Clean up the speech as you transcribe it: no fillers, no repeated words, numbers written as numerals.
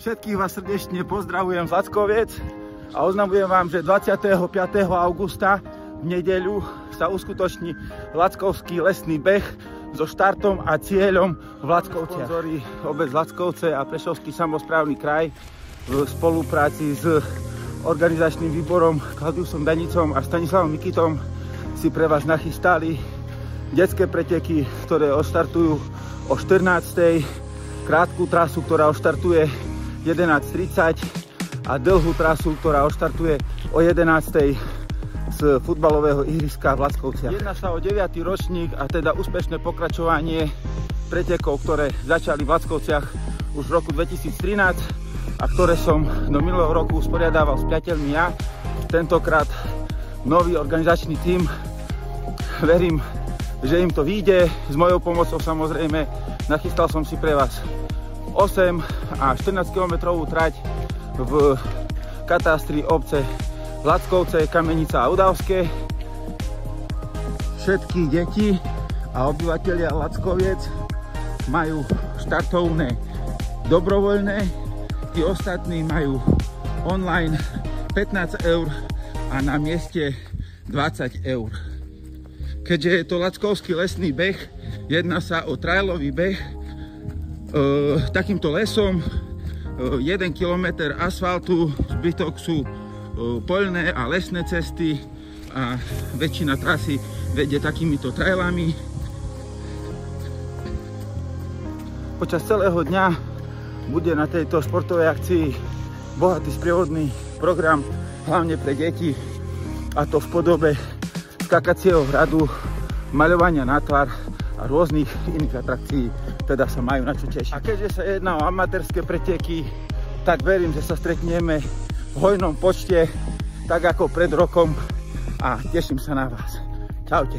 Všetkých vás srdečne pozdravujem z Lackoviec a oznamujem vám, že 25. augusta v nedeľu sa uskutoční Lackovský lesný beh so štartom a cieľom v Lackovciach. Sponzori obec Lackovce a Prešovský samosprávny kraj v spolupráci s organizačným výborom Klaudiusom Danicom a Stanislavom Mikitom si pre vás nachystali detské preteky, ktoré odštartujú o 14. krátku trasu, ktorá odštartuje 11:30 a dlhú trasu, ktorá odštartuje o 11:00 z futbalového ihriska v Lackovciach. Jedná sa o 9. ročník a teda úspešné pokračovanie pretekov, ktoré začali v Lackovciach už v roku 2013 a ktoré som do minulého roku usporiadával s priateľmi ja. Tentokrát nový organizačný tím. Verím, že im to vyjde. S mojou pomocou samozrejme. Nachystal som si pre vás 8 a 14 kilometrovú trať v katastri obce Lackovce, Kamenica a Udavské. Všetky deti a obyvatelia Lackoviec majú štartovné dobrovoľné, tí ostatní majú online 15 eur a na mieste 20 eur. Keďže je to Lackovský lesný beh, jedná sa o trailový beh takýmto lesom, 1 kilometr asfaltu, zbytok sú poľné a lesné cesty a väčšina trasy vedie takýmito trailami. Počas celého dňa bude na tejto športovej akcii bohatý sprievodný program, hlavne pre deti, a to v podobe skakacieho hradu, maľovania na tvár a rôznych iných atrakcií, teda sa majú na čo tešiť. A keďže sa jedná o amatérske preteky, tak verím, že sa stretneme v hojnom počte, tak ako pred rokom, a teším sa na vás. Čaute.